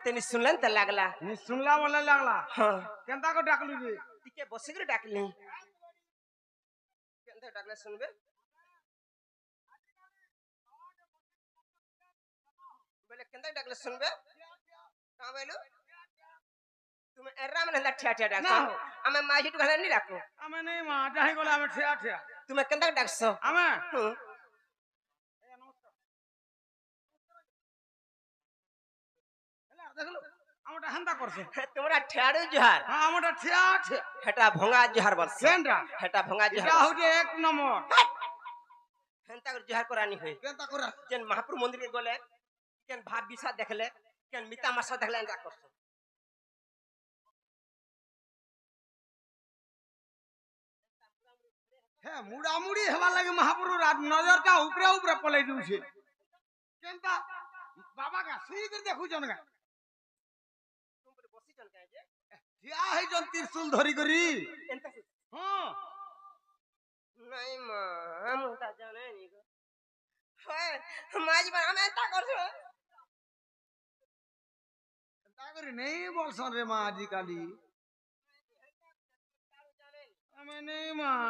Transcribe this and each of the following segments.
तेनी सुनलन त लागला नी सुनला बोले लागला हां केंता को डाकलु जी टिके बसी कर डाकली केंता डाकले सुनबे बोले केंता डाकले सुनबे का बोलू तुम एर्रा मन हंदा ठिया ठिया डाक हमें माजी टु घला नहीं डाको हमें नहीं मा जाहि गोला हमें ठिया ठिया तुम केंता डाकसो हमें देखलो हमटा हंदा करसे तुमरा ठियाडू जुहार हां हमटा ठिया ठिया हेटा भंगा जुहार बस केंटा हेटा भंगा इटा जुहार हो जे एक नंबर हेंता कर जुहार करानी होई केंता करा केन महापुर मंदिर के गले केन भाव बिसा देखले केन मिता मासा देखले एंदा करसो हे मुड़ा मुड़ी हवा लगे महापुर नजर का ऊपरे ऊपरे पले दू छे केंता बाबा का सुई कर देखु जन का तुम पर बसी जन काहे जे ठिया है जन त्रिशूल धरी करी एंता हां नहीं मां हम ता जाने नहीं को है माज बा हम एंता करसो केंता करी नहीं बोलसन रे मां जी काली हमें नहीं मां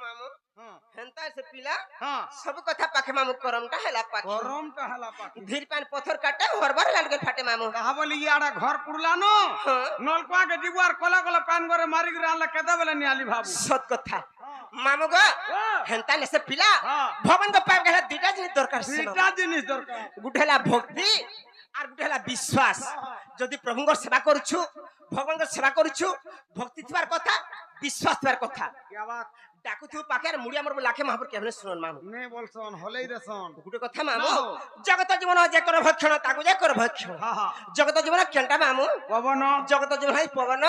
मामू हां हेंता से पिला हां सब कथा पाखे मामू करमटा हैला पाखे गरम टहला पाकी धीर पान पत्थर काटे हरबर लाल के फाटे मामू कहा बोली याडा घर पुरला नो हां नलकुआ के डिबुआर कोला कोला पान करे मारी गिरा ला केदा बेला नियाली बाबू सत कथा मामू गो हेंता ने से पिला हां भवन को पाप गला दीटा जिनिस दरकार से सीटा जिनिस दरकार गुठेला भक्ति और गुठेला विश्वास जदि प्रभु को सेवा करूछु भगवान को सेवा करूछु भक्ति थिबार कथा विश्वास थिबार कथा क्या बात डाकू थु पाके मुड़िया मोर लाखे महापुर केबने सुनन मामू ने बोलसन होलेई देसन गुटे कथा मामू जगत जीवन जे कर भक्षण ताकू जे कर भक्षण हां हां जगत जीवन केंटा मामू पवन जगत जीवन है पवन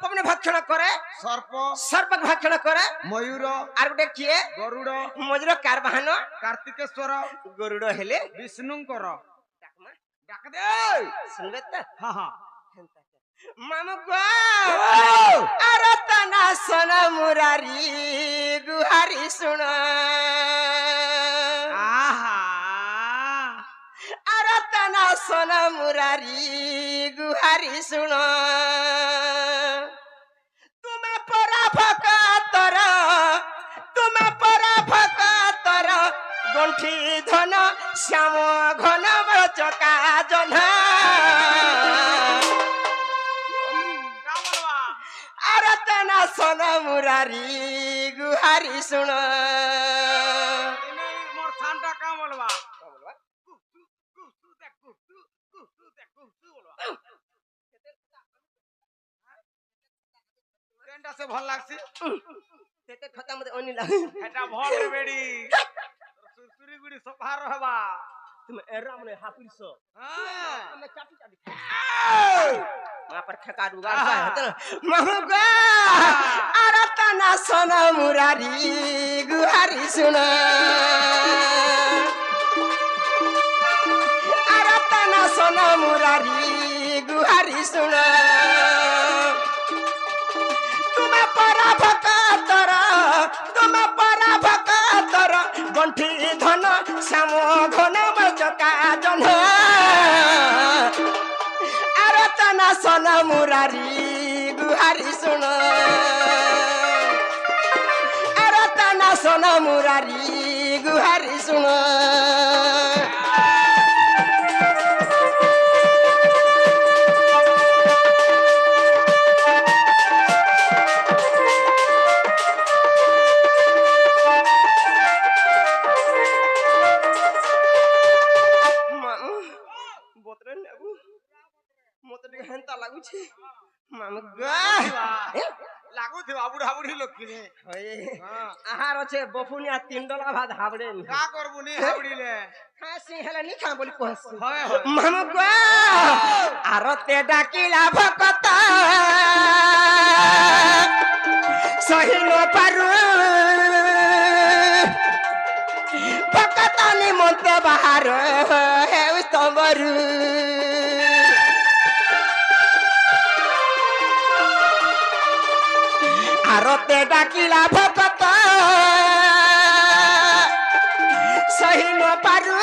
पवन भक्षण करे सर्प सर्प भक्षण करे मयूर आर गुटे किए गरुड़ मजर कारवाहन कार्तिकेश्वर गरुड़ हेले विष्णुंकर डाकमा डाक दे सुनबे त हां हां मामू गो अरे तना सोना मुरारी गुहारी सुन आहा अरे तना सोना मुरारी गुहारी सुन तुम्हें परा भकातर गंठी धन श्याम घन चका जन्हा अरे तना सोना मुरारी गुहारी सुन मोर सांडा का बोलवा केंटा से भल लागसी तेते खत्म दे ओनी ला एटा भल रे बेडी सुरसुरी गुडी सफा रहबा तुम एरा मने हापिसो हां हमें चाटी चाटी वहां पर ठेका दुगा है महगा अरे तना सोना मुरारी गुहारी सुन अरे तना सोना मुरारी गुहारी सुन तुम्हें परा भकातर गंठी धन श्याम घन चका जन्ह अरे तना सोना मुरारी गुहारी सुन अरे तना सोना मुरारी गुहारी सुन लागू थिबा बुढ़ा बुढ़ी लोग किने आहार अच्छे बफुनिया 3 डला भात हाबड़े का करबु नी हाबड़ी ले खासी हेला नी खा बोली कहस होय होय मामगो आरते डाकिला भकत सही न पारु भकत नि मत बाहर हे स्तंभरु आरते डाकिला भकत सही न पारु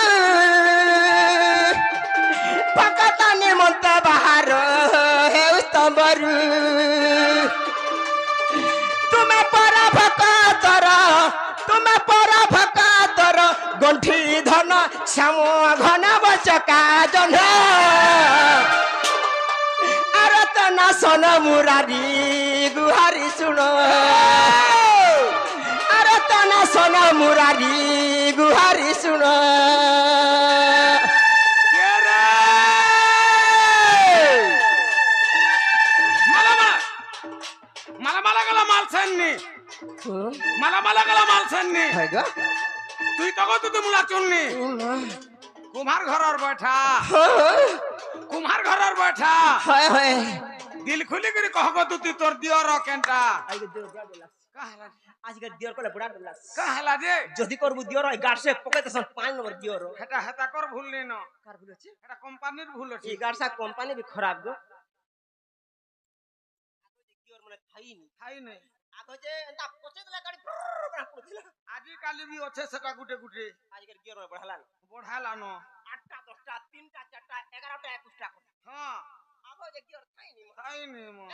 भकत निमंत ଘରୁ ତୁମେ ପରା ଭକାତର ତୁମେ ପରା ଭକାତର ଗଣ୍ଠି ଧନ ଶ୍ୟାମ ଘନ ବଚକା ଜହ୍ନ ଆରତନା ସନ ମୁରାରୀ ଗୁହାରି ଶୁଣ ଆରତନା ସନ ମୁରାରୀ ଗୁହାରି ଶୁଣ মালা গলা মাল ছাননি মালা গলা মাল ছাননি হয়গা তুই তখন তো মুলা চুননি কুমার ঘরর বৈঠা কুমার ঘরর বৈঠা হয় হয় দিল খুলি করে কহব তুই তোর দিয়র কেনটা কাহলা আজকের দিয়র কলে বুড়া দলাস কাহলা যে যদি করবু দিয়র ওই গাড়সে পকাইতেছন 5 নম্বর দিয়র হেটা হেতা কর ভুল নেই ন কার ভুল আছে এটা কোম্পানির ভুল আছে এই গাড়সা কোম্পানি भी खराब गो দিয়র মানে খাইনি খাই নাই আগে যে এন্তা পচে দিলা গাড়ি পড়ছিল আজি কালি भी আছে সেটা গুটে গুটে আজকের দিয়র বড়ালা বড়ালা ন 8টা 10টা 3টা 4টা 11টা 21টা হ্যাঁ আগে যে দিয়র খাইনি খাইনি মা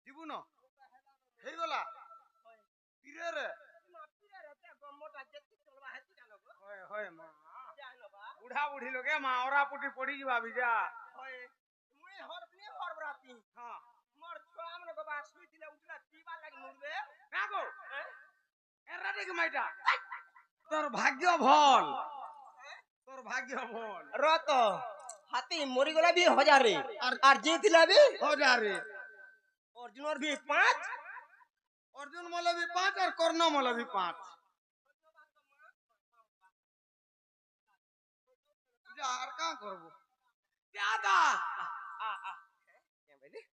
জীবন হেইগলা পিরে রে হয় হয় মা বুঢ়া বুঢ়ী লোকে মা ওরা পুটি পড়ি যা বিজা হয় মুই হরপনি হরবরাতি হ্যাঁ মোর ছুয়া মনে গবা শুই দিলে উঠলা পিবা লাগি মুরবে কাগো এরা দেখি মাইটা তোর ভাগ্য ভল তোর ভাগ্য ভল রত হাতি মরি গলা भी हजारे আর জিতিলা भी হজারে अर्जुनर भी 5 अर्जुन मौलवी 5 और कर्ण मौलवी 5 আর কা করব দাদা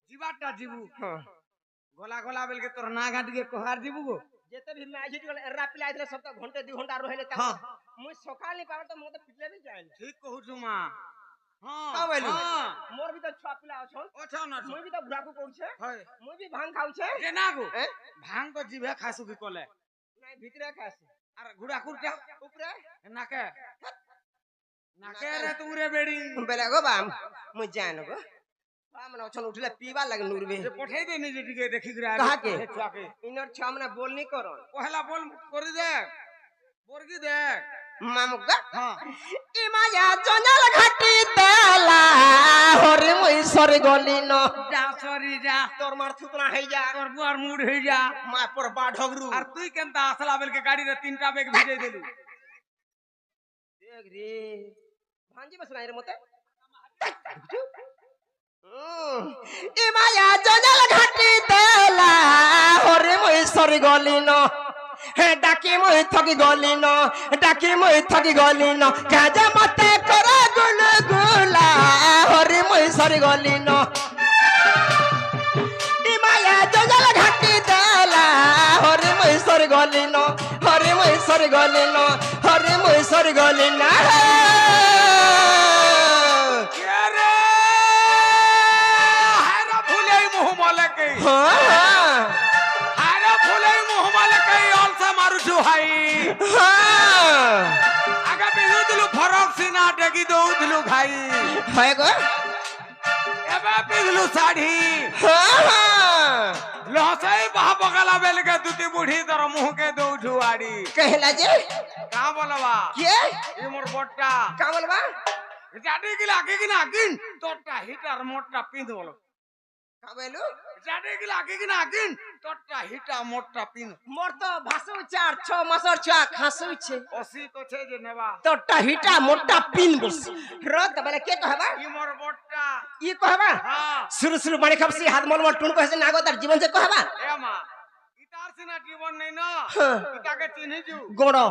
জীবাটা জীবু গলা গলা বেলকে তোর না ঘাটিকে কহার জীবু গো যেতে भी मैं आइछि गले एरा पिला आइले सब तो घंटे 2 घंटा रहले ता मुई सकाल नहीं पावे तो मते पिटले भी जाए ठीक कहू छु मां हां का बोलू मोर भी तो छुआ पिला अछन ओछो न मुई भी तो बुढ़ा को कहू होय मुई भी भांग खाऊ छे जे ना गो भांग तो जीभे खासु की कोले नहीं भीतरे खास আর গুড়া কুরটা ऊपरे নাকে নাকে রে তুরে বেড়ি বেলা গো বাম মুই জানো গো বাম न छन उठले पीबा लागे नुरबे যে পঠাই দে নিজে টিকে দেখি গরা কাহাকে ছুয়াকে ইনর ছ মানে बोल नहीं करो পহলা বল করি দে বর্গি দেখ মামুগা हां ই মায়া জঞ্জাল ঘাটি তেলা হরে মুই সরে গলি ন যা সরি যা তোর মার থুতনা হই যা তোর বুয়ার মুড হই যা মা পর বা ঢগরু আর তুই কেনতা আসলা বেলকে গাড়ি রে তিনটা বেগ ভিজে দিলু দেখ রে ভাঞ্জি বস নাই রে মতে ই মায়া জঞ্জাল ঘাটি তেলা হরে মুই সরে গলি ন হে ডাকি মই থকি গলি ন ডাকি মই থকি গলি ন কাজা মতে করা গুল গুলা হরি মই সরি গলি ন ই মায়া জঞ্জাল ঘাটি দেলা হরি মই সরি গলি ন হরি মই সরি গলি ন হরি মই সরি গলি না কে রে হায়রা ফুলে মুহ মলকে হ্যাঁ হায়রা ফুলে মুহ মলকে অলসা মারুছু হাই হ্যাঁ আগা বিহুদলু ফরক সিনা ডেগি দউদলু খাই হয় গো এবা পিগলু শাড়ি হ্যাঁ লসাই বাহ বগালা বেলকে দুটি বুढ़ी তোর মুহকে দউছু আড়ি कहला जे কা বলবা के ই মোর বটটা का बोलबा জাডি গিলা আগে কিনা আকিন তোরটা হিটার মোটটা পিঁধ বলো का बोलू জাডি গিলা আগে কিনা আকিন তোরটা হিটা মোটটা পিঁধ मोर तो भासु 4-6 मासर छुआ खासु छे অসি তো ছে যে নেবা तोटा हिटा मोटा पिन बस रत बेले के कहबा ই মোর বটটা ई कहबा হ্যাঁ शुरू शुरू बड़े खपसी हाथ मोल मोल टुन कहसे नागो तार जीवन से कहबा এ মা ইতার সিনা জীবন নাই না হ্যাঁ। ইতাকে চিনি জু गोड़ो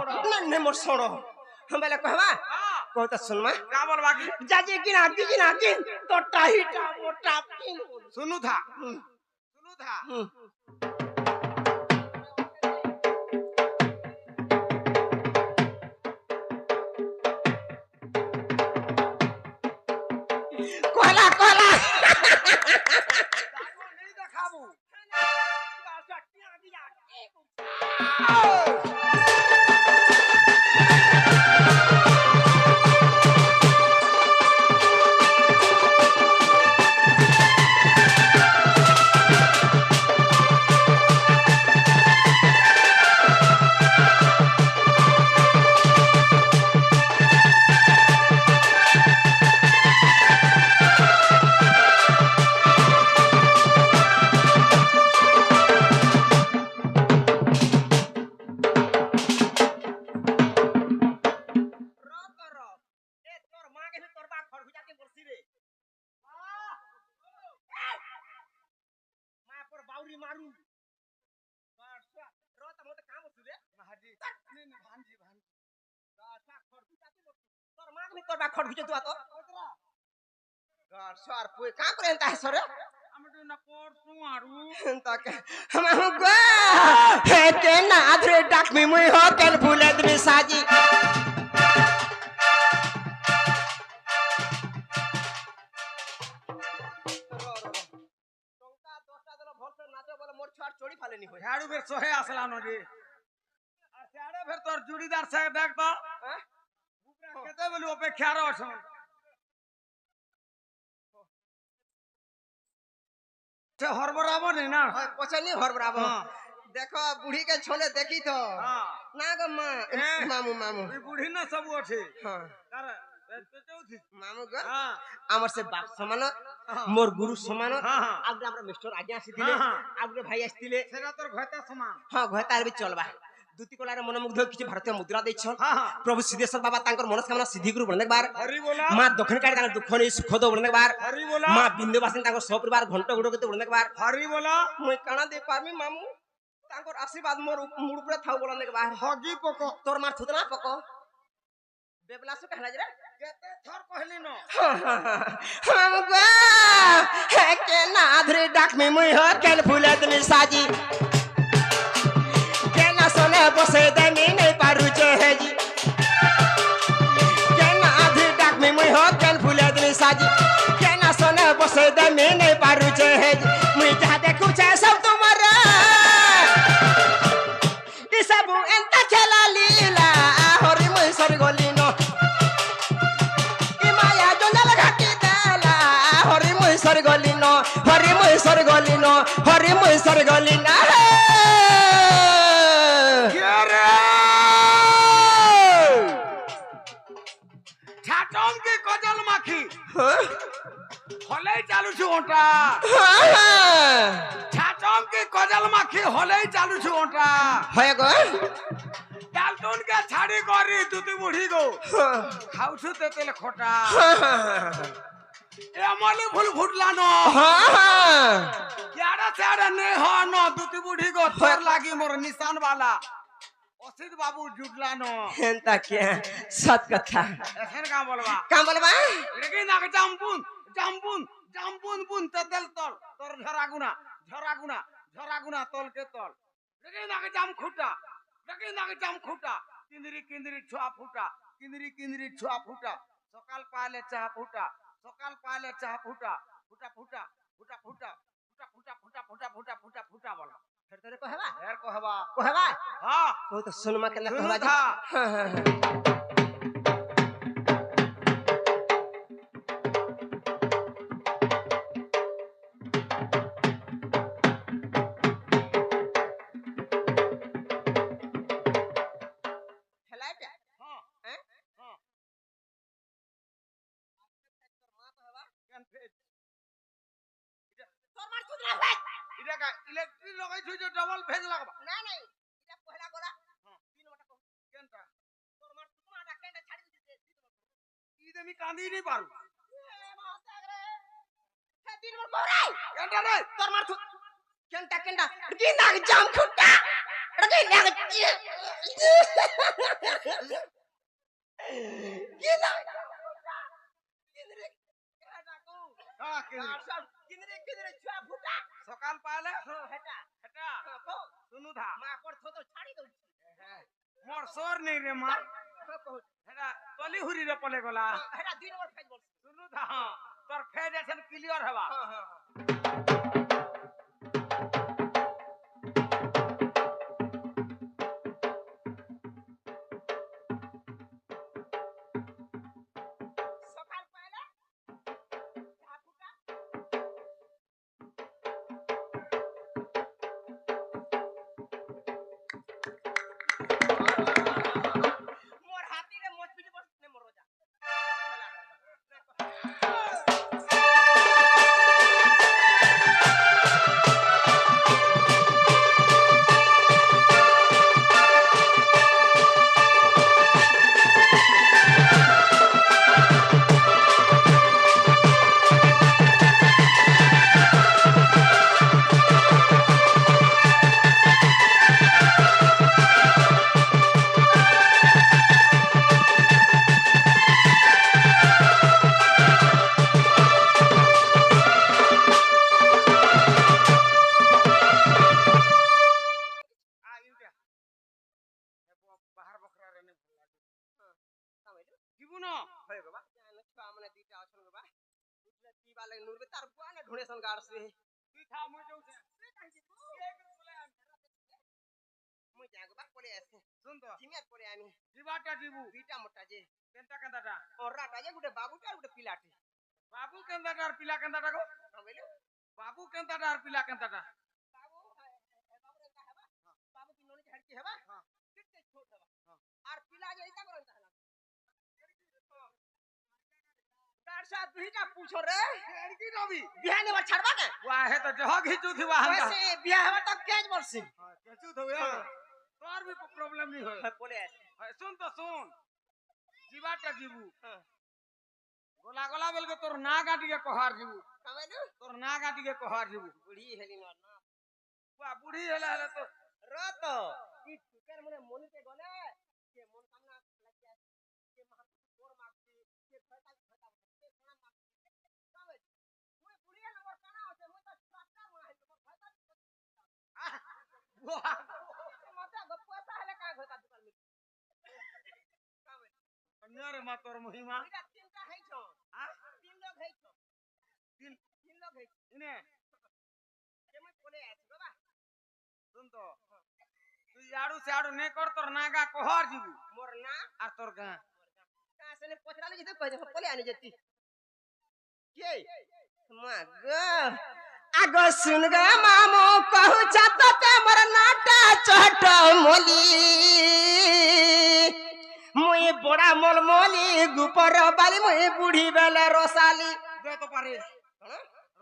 ने मोर सोड़ो हम बेले कहबा হ্যাঁ कहो त सुनमा কা বলবা কি जाजे किना तोटा हिटा मोटा पिन सुनु था सुनु था তাকো নেই দেখাবো তোর মা গেছে তোর বাপ ঘর গুজাতে বলছি রে মা পর বাউরি মারু রত মতে কাম হচ্ছে রে হাজি নে ভানজি ভানজি তোর মা গেছে তোর বাপ ঘর গুজাতে তো গার সর পুই কা করে তা সরে আমি তো না পড়ছু আরু তাকে মামু গো হে কে না আধরে ডাক মি মুই হ কেন ভুলে দিবি সাজি ঝাড়ু বের সহে আসলা নদী আর স্যারে ফের তোর জুড়িদার সাহেব দেখ তো কেতে বলি অপেক্ষা রস সে হরবরাবো নেই না পছন্দ হরবরাবো দেখো বুড়ি কে ছোলে দেখি তো না গো মা মামু মামু তুই বুড়ি না সব আছে হ্যাঁ তার মামু গো আমার সে বাপ সমান মোর গুরু সমান আগে আমরা মিস্টার আগে আসিଥିଲେ আগে ভাই আসিଥିଲେ সেটা তোর ঘয়তা সমান হ্যাঁ ঘয় তার বি চলবা দুতি কলার মনোমুগ্ধ কিছু ভারতীয় মুদ্রা ଦେଇଛନ୍ প্রভু সিদ্ধেশ্বর বাবা তাঙ্কর মনস্কামনা সিদ্ধি গুরু বনে দেখবার হরি બોલા মা দক্ষিণ কাড়ি তাঙ্কর দুঃখ নেই সুখ দো বনে দেখবার হরি બોલા মা বিন্দুবাসিনী তাঙ্কর সপরিবার ঘন্ট গুড় কতে বনে দেখবার হরি બોલા মুই কানা দে পারমি মামু তাঙ্কর আশীর্বাদ মোর মুড় উপরে থাও বলে দেখবার হগি পক তোর মার থুতনা পক বেবলাসু कहला जरा কেতে থর কইলি ন মামু গো হে কে না আধরে ডাক মি মুই হ কেন ভুলে দিলি সাজি কেনা সোনে বসে দেমি নেই পারুছে হেজি কেনা আধরে ডাক মি মুই হ কেন ভুলে দিলি সাজি কেনা সোনে বসে দেমি নেই পারুছে হেজি মুই যা দেখুছে সব তোমার ই সব এন্তা খেলা লীলা হরি মুই সরি গলি ন ই মায়া জঞ্জাল ঘাটি দেলা হরি মুই সরি গলি ন হরি মুই সরি গলি ন হরি মুই সরি গলি না ছাটম কি কজল মাখি হলেই চালুছু ওটা ছাটম কি কজল মাখি হলেই চালুছু ওটা হয় গো ডালটন কে ছাড়ি করি তুই বুড়ি গো খাউছু তেতেল খটা এ আমলে ভুল ফুটলা ন ইয়াড়া ছাড়া নে হ ন তুই বুড়ি গো তোর লাগি মোর নিশান वाला অসিত বাবু জুটলা ন হেনতা কে সত কথা এখন কাম বলবা কাম বলবা এটা কি না জাম্পুন জাম্পুন জাম্পুন পুন তেতেল তল তোর ঝরাগুনা ঝরাগুনা ঝরাগুনা তল কে তল এটা কি না জাম খুঁটা এটা কি না জাম খুঁটা কিন্দিরি কিন্দিরি ছোয়া ফুটা কিন্দিরি কিন্দিরি ছোয়া ফুটা সকাল পালে চা ফুটা সকাল পালে চা ফুটা ফুটা ফুটা ফুটা ফুটা ফুটা ফুটা ফুটা ফুটা ফুটা ফুটা ফুটা বলা ফের তোরে কহবা এর কহবা কহবা হ্যাঁ ও তো সুनमा কেলা सुनु কহবা था খেলাইটা हाँ হ্যাঁ हाँ কেন ফেজ তোর মার থুতরা ভাই এটা কা ইলেকট্রিক লাগাইছো যে ডাবল ফেজ লাগাবা না নাই এটা পহলা করা হ্যাঁ। তিন মাটা কম কেনটা তোর মার থুতরা কেনটা ছাড়ি দিতে ইদে আমি কাঁদি নি পারু এ মাতা রে হে তিন মার কোরাই কেনটা রে তোর মার থুত কেনটা কেনটা কি নাগ জাম খুঁটা এটা কি নাগ কি নাগ কিনরে কেডা কো হ্যাঁ কেন কিনরে কিনরে ছুয়া ফুটা সকাল পালে হেটা এটা কো শুনু থা মা পর থতো ছাড়ি দউছি মোর সোর নেই রে মা কো এটা তলি হুরি রে পলে গলা হেটা দুই নম্বর ফাইল বলছ শুনু থা তোর ফেজ আছে ক্লিয়ার হবা সকাল পাইলে ঠাকুরটা মোর হাতিরে মোচ পিটি বসনে মোর রোজা বাহার বকরা রে জীবন হয়ে বাবা ছুয়া মানে দুইটা আছন বাবা বুঝলে কি বালে নুরবে তার বুয়া না ঢুনেছন গাড়ছে তুই থা মই যাউছে মুই যাগো বা পড়ে আছে শুন তো জিমিয়াত পড়ে আমি জীবাটা জীবু দুইটা মোটা যে কেনটা কেনটা ওরাটা যে গুটে বাবুটা আর গুটে পিলাটি বাবু কেনটা আর পিলা কেনটা গো কইলো বাবু কেনটা আর পিলা কেনটা বাবু বাবু রে কাহবা বাবু কি ননি ঝাড়কি হবা হ্যাঁ কিতে ছোট হবা আর পিলা যে ইতা করন তাহলা তার সাথে দুইটা পুছো রে এড়কি নবি বিয়া নেবা ছাড়বা না ওয়া হে তো জহ ঘিচু থিবা হান্দা ওইসে বিয়া হবা তো কেজ বলছি हां केचु थवे तोर भी प्रॉब्लम नहीं होय পড়ে আছে सुन तो सुन जीवाटा जीबू হ্যাঁ गोला गोला बेल के तोर ना गाटी के कोहार जीबू কমাইলো तोर ना गाटी के कोहार जीबू বুড়ি হেলি না না वा बूढ़ी हेला हेला तो রত কি টুকের মনে মনিতে গলে কে মন কামনা লাগিয়া কে মাহাতু তোর মাগছি কে ফয়তা ফয়তা কে সোনা মাগছি কবে মুই বুড়িয়া নম্বর কানা আছে মুই তো সাতটা মাই তোমার ফয়তা वाह মতে গপ্পা হলে কা ঘটা দোকান মি কবে अन्यर मा तोर महिमा এটা তিনটা হেইছো हां তিন লোক হেইছো तीन তিন লোক হেইছো इने কে মুই পড়ে আছি বাবা सुन तो तू याडू से आडू ने कर तोर नागा कोहार जीबू মোর না आ तोर गा কাসনে পছরালে যেতে কই দেখো পলে আনি যেতি কে মাগ আগো শুন গে মামু कहू छत ते मोर नाटा चट मोली मुई बड़ा मोल मोली गुपर बाली मुई बूढ़ी बेले रोसाली दे तो पारे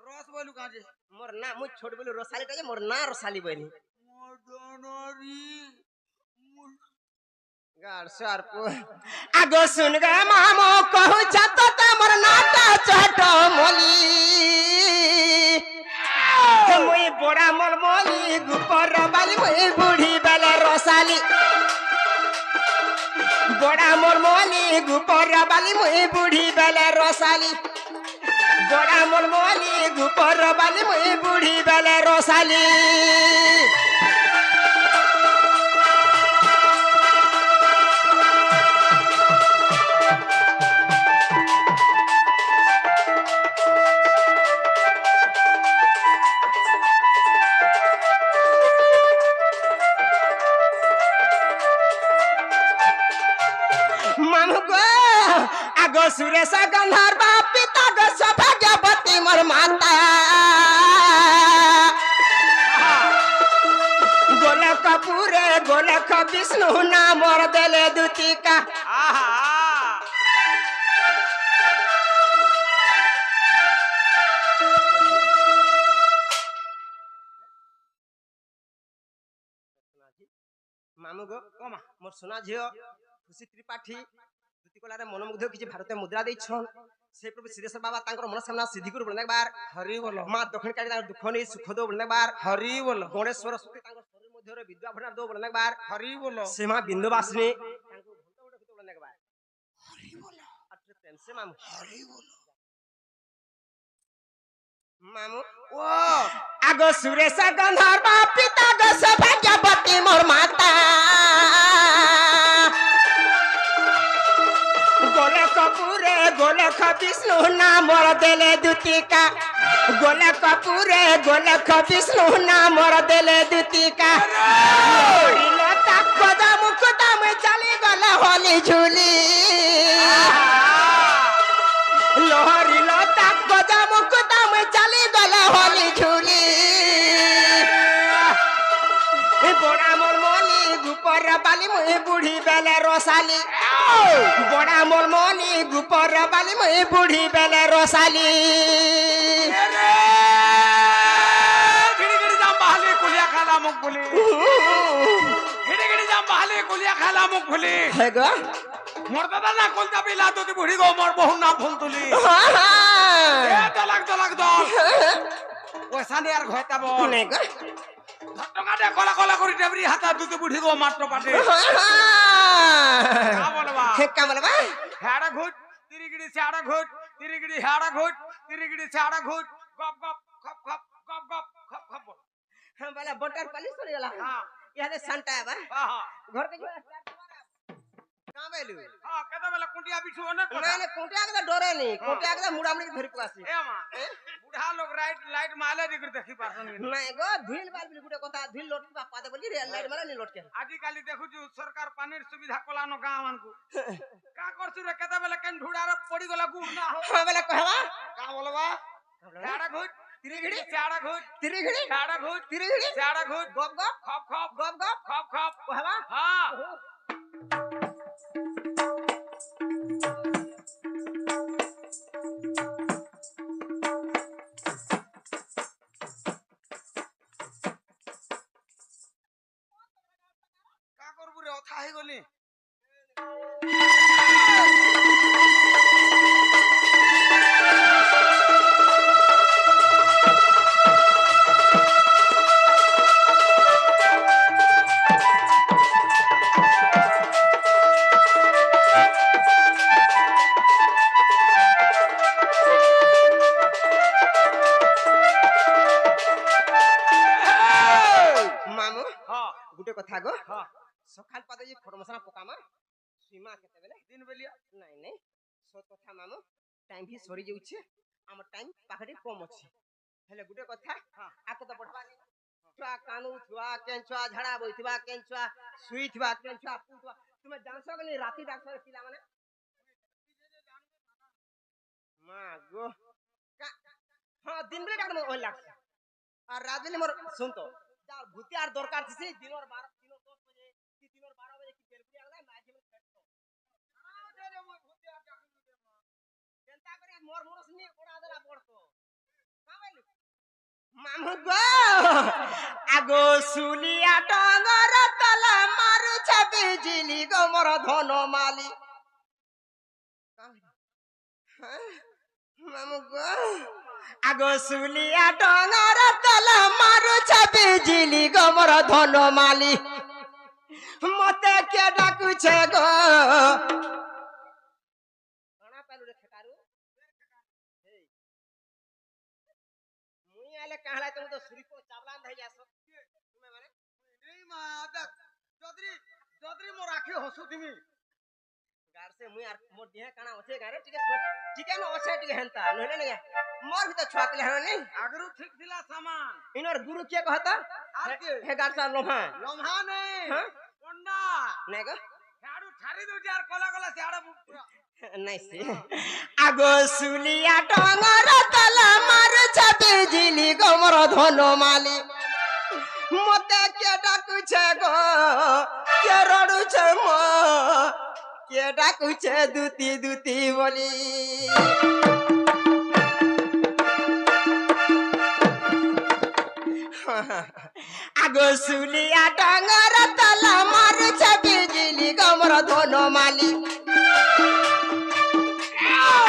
रस बोलू काजे मोर ना मुई छोट बोली रोसाली ता मोर ना रोसाली बनी मदनरी गाड़ सरप আগো শুন গে মামু कहू छत ते मोर नाटा चट मोली मुई बड़ा मोल मोली गुपर बाली मुई बूढ़ी बेले रोसाली बड़ा मोल मोली गुपर बाली मुई बूढ़ी बेले रोसाली बड़ा मोल मोली गुपर बाली मुई बूढ़ी बेले रोसाली मामू गो आगो सुरेश गंधार बाप पिता गो सौभाग्यवती मोर माता गोलक पूरे गोलक विष्णु ना मोर देले दुतिका आहा मामू गो कमा मोर सोना झियो खुशी त्रिपाठी दुति कलारे मनमुग्ध किछि भारतीय मुद्रा दैछन से प्रभु सिद्धेश्वर बाबा तांकर मनोकामना सिद्धि कर बोलने बार हरि बोलो मां दक्षिण काली तांकर दुख नै सुख दो बोलने बार हरि बोलो गणेश सरस्वती तांकर शरीर मध्य रे विद्या भंडार दो बोलने बार हरि बोलो सीमा बिंदुवासिनी तांकर घंटा उठे बोलने बार हरि बोलो अत्र प्रेम से मामू हरि बोलो मामू ओ आगो सुरेश गंधर्व पिता गो सौभाग्यवती मोर माता गोलक पूरे গোলক বিষ্ণু নামর দেলে দুতিকা গোলক পুরে গোলক বিষ্ণু নামর দেলে দুতিকা লহরিল তাক গদা মুকুদাম চালি গলা হলি ঝুলি লহরিল তাক গদা মুকুদাম চালি গলা হলি ঝুলি বড়া মোর মলি গুপর বালি মুই বুড়ি বেলে রসালি বড়া মোর মলি গুপর বালি মুই বুড়ি বেলে রসালি গিড়ি গিড়ি জাম বাহালি কুলিয়া খালা মুখ বলি গিড়ি গিড়ি জাম বাহালি কুলিয়া খালা মুখ বলি হে গো মোর দাদা না কলতা বিলা দুটি বুড়ি গো মোর বহু নাম ফুল তুলি এ দলাক দল পয়সা নে আর ঘয়তা বল নে গো টঙ্গাটা কলা কলা করে টেবরি হাতা দুটি বুড়ি গো মাত্র পাটে কা বলবা হে কা বলবা হেড়া ঘুট তিরিগিড়ি ছাড়া ঘুট তিরিগিড়ি হেড়া ঘুট তিরিগিড়ি ছাড়া ঘুট গপ গপ খপ খপ গপ গপ খপ খপ हम वाला बटर पाली सरी वाला हां यादे संटा है बा हां घर के जो का बेलु हां केदा बेला कुंटिया बिछु ने ना ना कोटिया के डरे नहीं कोटिया के मुड़ामड़ी धरि पासी ए मा बुढ़ा लोग लाइट माले दिगर देखि पासन नहीं गो धुल बाल बिल गुटे कथा धुल लोट बापा दे बोली रे लाइट माला नहीं लोट के आजि काली देखु छु सरकार पानीर सुविधा कोलानो गांव मानकु का करछु रे केदा बेला केन ढुडार पड़ी गला गुड़ ना हो हां वाला कहवा का बोलबा झाड़ा घुट तिरिगिड़ी झाड़ा घुट तिरिगिड़ी झाड़ा घुट तिरिगिड़ी झाड़ा घुट गप गप खप खप गप गप खप खप कहवा हां का करबु रे अथा हे गली मामू हां गुटे कथा गो हां सकाल पादे जे खर मसला पकामा सीमा केते बेले दिन बेलिया नहीं नहीं सत कथा मामू टाइम भी सरी जाउछे हमर टाइम पाखडी कम अछि हेले गुटे कथा हां आके तो पठवा छुआ कानू छुआ केन छुआ झड़ा बोइथबा केन छुआ सुइथबा केन छुआ पुथबा तुमे जानसो गनी राती डाक्टर पिला माने मां गो हां दिन रे डाक्टर में ओइ लागछ और रात में मोर सुन तो यार भूति आर दरकार थी दिन और 12 दिन और 10 बजे कि दिन और 12 बजे की तेलपुरी आला मैच में खेलतो हां दे रे मोर भूति आर डाक्टर दे जनता करे मोर मोरस नी ओड़ा देला पड़तो का बोलू मामू गो आगो सुलिया डंगर तला मारू छबी जिली गो मोर धन माली मामू गो आगो सुलिया डंगर तला मारू छबी जिली गो मोर धन माली मते के डाकुछे गो कणा पालू रे खटारू मुई आले कहला तुम तो सुरी को चावलान धइ जास तुमे माने ए मा देख जदरी मोर आखी हसु थिमी गार से मुई आर मोर दिहे काना ओछे गारे टिके न ओछे टिके हेंता नहले ने मोर भी तो छुआ के हन नहीं आगरू ठीक थिला सामान इनर गुरु के कहता आर के हे गार सा लोहा लम्हा नहीं हां पंडा ने गो झाड़ू छाड़ी दो यार कोला कोला झाड़ा नहीं से आगो सुलिया डंगर तला मार छबे जिली गो मोर धन माली मते के डाकुछे गो के रडुछे मो के डाकुछे दुती दुती बोली आगो सुलिया डंगर तला मार छबे जिली गो मोर धन माली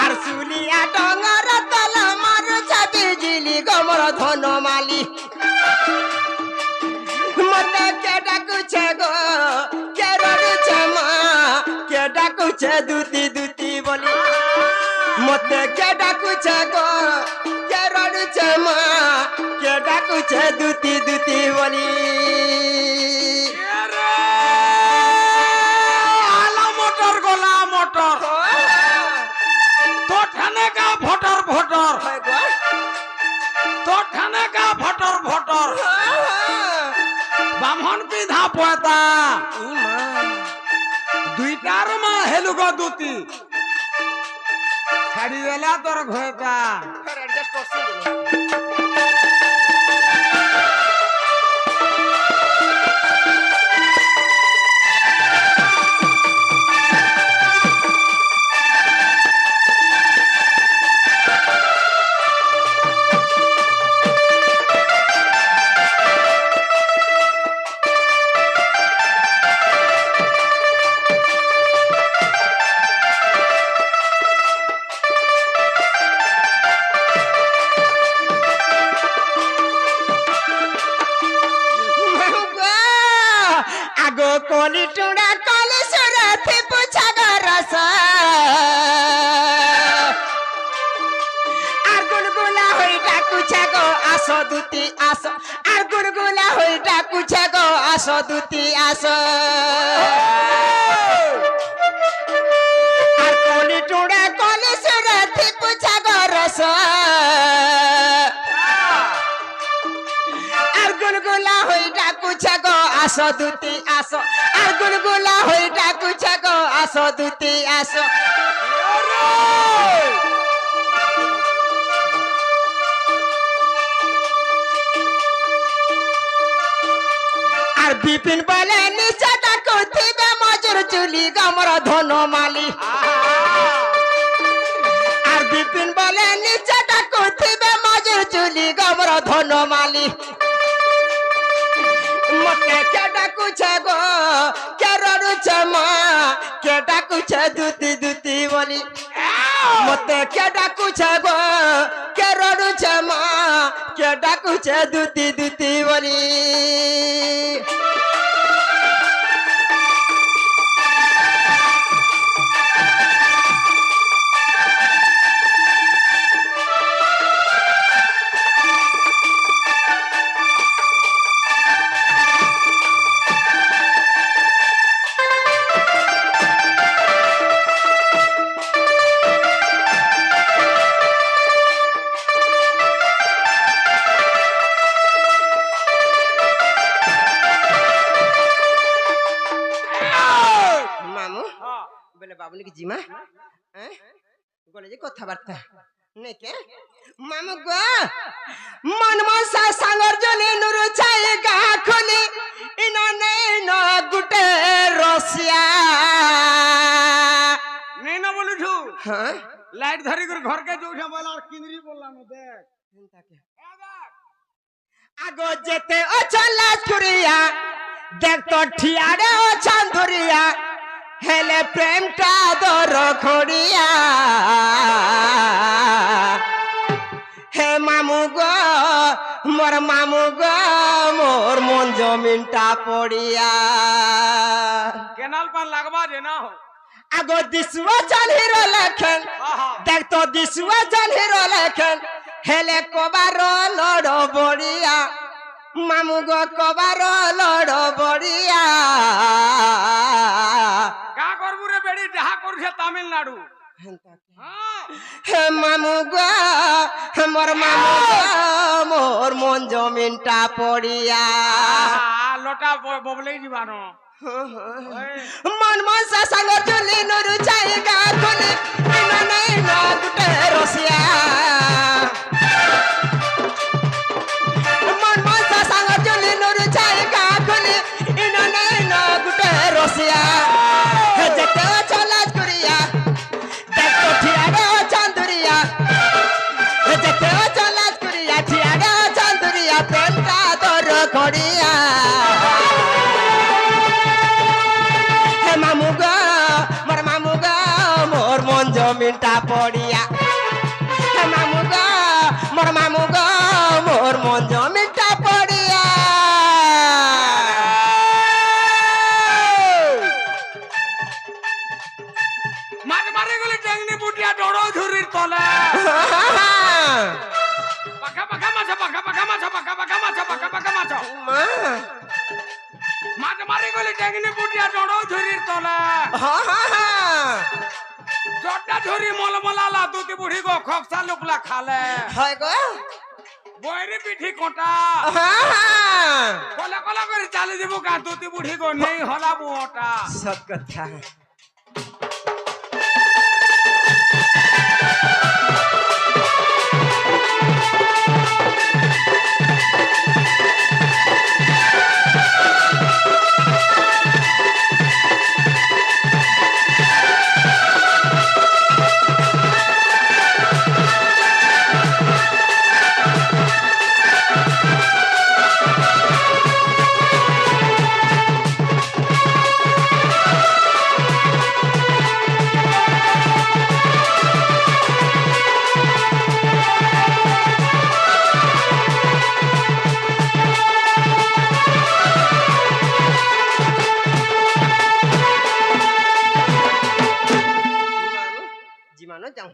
আর সুলিয়া ডঙ্গর তলা মার ছাবি জিলি গমর ধন মালি মতে কে ডাকুছে গো কে রড়ুছে মা কে ডাকুছে দুতি দুতি বলি মতে কে ডাকুছে গো কে রড়ুছে মা কে ডাকুছে দুতি দুতি বলি আলা মোটর গোলা মোটর তোর পিধা পয়তা ই মা দুইটার মা হেলুগ দুতি ছাড়ি দেলা তোর ঘয়তা ফের অ্যাডজাস্ট করছি আগো কলি টুড়া কলি সুরাতে পুছা গরস আর গুলগুলা হই ডাকুছা গো আসো দুতি আসো আর গুলগুলা হই ডাকুছা গো আসো দুতি আসো আর কলি টুড়া কলি সুরাতে পুছা গরস আর গুলগুলা হই ডাকুছা গো আসো দুতি আসো আর গুলগুলা হই ডাকুছা গো আসো দুতি আসো আর বিপিন বলে নিচে ডাকু থিবে মজুর চুলি গমর ধনমালি আর বিপিন বলে নিচে ডাকু থিবে মজুর চুলি গমর ধনমালি মতে কে ডাকুছে গো কে রড়ুছে মা কে ডাকুছে দুতি দুতি বলি মতে কে ডাকুছে গো কে রড়ুছে মা কে ডাকুছে দুতি দুতি বলি বলে বাবু নাকি জিমা বলে যে কথাবার্তা নাকি মামু গো মন মনসা সাঙ্গর জলে নুরু চাই গা খুলি ইনো নেই ন গুটে রসিয়া নেই না বলুছু হ্যাঁ লাইট ধরি করে ঘরকে যৌঠা বল আর কিনরি বললাম দেখ আগো যেতে ও চলা ছুরিয়া দেখ তো ঠিয়ারে ও চান্দুরিয়া হেলে প্রেমটা দর খড়িয়া হে মামু গো মোর মামু গো মোর মন জমিনটা পড়িয়া কেনাল পান লাগবা যে না হো আগো দিশুয়া চাল হিরো লেখেন দেখ তো দিশুয়া চাল হিরো লেখেন হেলে কবার লড় বড়িয়া মামু গো কবার লড় বড়িয়া কা করবু রে বেড়ি যাহা করছে তামিলনাড়ু হে মামু গো মোর মামু গো মোর মন জমিনটা পড়িয়া লোটা ববলেই দিবানো মন মনসা সাঙ্গর জলি নুরু চাই গা খুলি ইনো নেই ন গুটে রসিয়া মন মনসা সাঙ্গর জলি নুরু চাই গা খুলি ইনো নেই ন গুটে রসিয়া যেতে চলা করিয়া দেখো ঠিয়ারে ও চান্দুরিয়া যেতে চলা করিয়া ঠিয়ারে ও চান্দুরিয়া প্রেমটা তোর খড়িয়া মামু গো মোর মন জমিনটা পড়িয়া মামু গো মোর মন জমিনটা পড়িয়া মাঝে মারে গেলে টেংনি বুটিয়া ডড় ধুরির তলে পাখা পাখা মাছা পাখা পাখা মাছা পাখা পাখা মাছা পাখা পাখা মাছা মাঝে মারে গেলে টেংনি বুটিয়া ডড় ধুরির তলে জটটা ধরি মলমলালা দুটি বুড়ি গো খকসা লুকলা খালে হয় গো বইরে পিঠি কোটা হ্যাঁ হ্যাঁ কলা কলা করে চালে দিব গাঁতুতি বুড়ি গো নেই হলা বুটা সব কথা জিমানো যাও